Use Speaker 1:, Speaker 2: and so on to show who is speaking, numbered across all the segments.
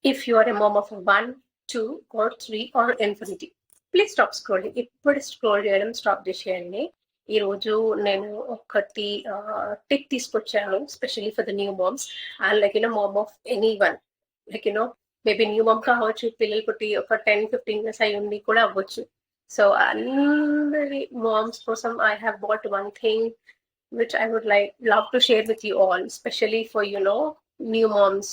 Speaker 1: If you are a mom of 1, 2, or 3 or infinity, please stop scrolling. ఇప్పుడు scroll చేయడం stop చేసేయండి. ఈరోజు నేను ఒకటి టిప్ తీసుకొచ్చాను, specially for the new moms and mom of anyone. Maybe new mom కావచ్చు, పిల్లలు పుట్టి ఒక 10-15 years అయి ఉండి కూడా అవ్వచ్చు. సో అందరి మామ్స్ కోసం I have bought one thing which I would love to share with you all, especially for new moms.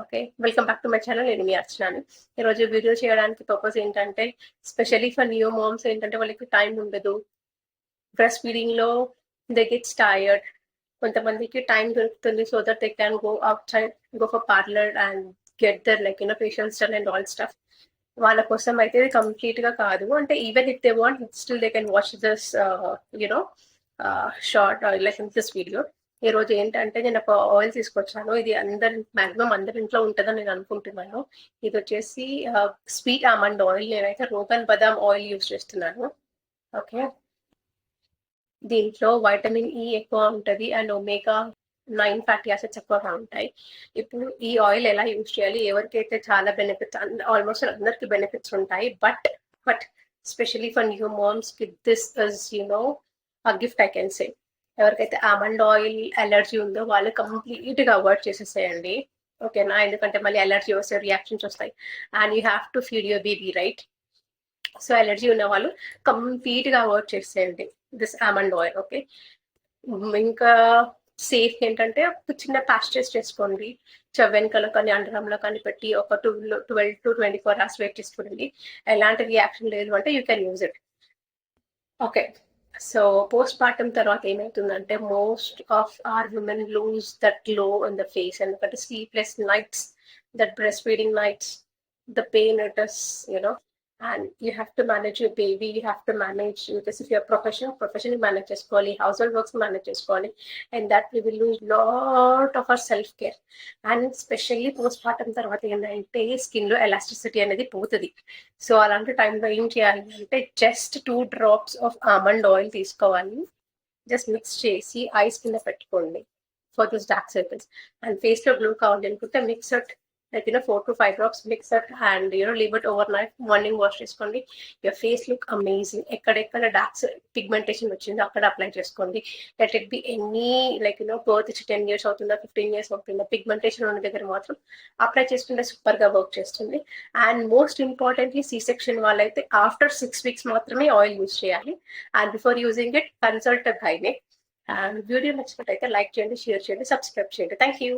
Speaker 1: Okay, welcome back to my channel. నేను మీ అర్చనాని. ఈరోజు వీడియో చేయడానికి పర్పస్ ఏంటంటే, స్పెషల్లీ ఫర్ న్యూ మామ్స్ ఏంటంటే వాళ్ళకి time ఉండదు. Breast feeding లో they gets tired. కొంతమందికి time దొరుకుతుంది so that they can go outside, go for parlour and get their facials done and all stuff. వాళ్ళ కోసం అయితే ఇది కంప్లీట్ గా కాదు. అంటే even if they want, still they can watch this short this video. ఈ రోజు ఏంటంటే నేను ఒక ఆయిల్ తీసుకొచ్చాను. ఇది మాక్సిమం అందరి ఇంట్లో ఉంటుందని నేను అనుకుంటున్నాను. ఇది వచ్చేసి స్వీట్ ఆమండ్ ఆయిల్. నేనైతే రోగన్ బదాం ఆయిల్ యూజ్ చేస్తున్నాను. ఓకే, దీంట్లో వైటమిన్ ఈ ఎక్కువ ఉంటుంది అండ్ omega-9 ఫ్యాటీ యాసిడ్స్ ఎక్కువగా ఉంటాయి. ఇప్పుడు ఈ ఆయిల్ ఎలా యూజ్ చేయాలి, ఎవరికైతే చాలా బెనిఫిట్స్, ఆల్మోస్ట్ అందరికి బెనిఫిట్స్ ఉంటాయి. But specially for new moms this is a gift I can say. ఎవరికైతే ఆమండ్ ఆయిల్ అలర్జీ ఉందో వాళ్ళు కంప్లీట్ గా అవాయిడ్ చేసేసేయండి. ఓకేనా? ఎందుకంటే మళ్ళీ అలర్జీ వస్తే రియాక్షన్స్ వస్తాయి and you have to feed your baby, right? So allergy ఉన్న వాళ్ళు కంప్లీట్ గా అవాయిడ్ చేసేయండి దిస్ ఆమండ్ ఆయిల్. ఓకే, ఇంకా సేఫ్ ఏంటంటే ఒక చిన్న ప్యాస్చర్స్ చేసుకోండి. వెనకలో కానీ అండరంలో కానీ పెట్టి ఒక 12 to 24 hours వెయిట్ చేసుకోండి. ఎలాంటి రియాక్షన్ లేదు అంటే you can use it. Okay, so postpartum తర్వాత ఏమవుతుందంటే most of our women lose that glow in the face. ఎందుకంటే sleepless nights, that breastfeeding nights, the pain it is, and you have to manage your baby, you have to manage, because if you're professionally manage చేసుకోవాలి, household works manage చేసుకోవాలి, and that we will lose lot of our self care. and especially post partum తర్వాత ఏంటంటే skin లో elasticity అనేది పోతుంది. So అలాంటి టైంలో ఏం చేయాలి అంటే just 2 drops of almond oil తీసుకోవాలి. జస్ట్ మిక్స్ చేసి ఐస్ కింద పెట్టుకోండి for this dark circles. And face లో గ్లో కావాలి అనుకుంటే mix it 4 to 5 drops, mix it and leave it overnight. Morning wash చేసుకోండి. your face look amazing. ఎక్కడెక్కడ dark pigmentation వచ్చిందో అక్కడ అప్లై చేసుకోండి. Let it be any birth ఇచ్చి 10 years అవుతుందా, 15 years అవుతుందా, పిగ్మెంటేషన్ ఉన్న దగ్గర మాత్రం అప్లై చేసుకుంటే సూపర్ గా వర్క్ చేస్తుంది. And most importantly C section వాళ్ళైతే ఆఫ్టర్ 6 weeks మాత్రమే ఆయిల్ యూజ్ చేయాలి. And before using it consult gynaec. And video నచ్చినట్టయితే లైక్ చేయండి, షేర్ చేయండి, సబ్స్క్రైబ్ చేయండి. Thank you.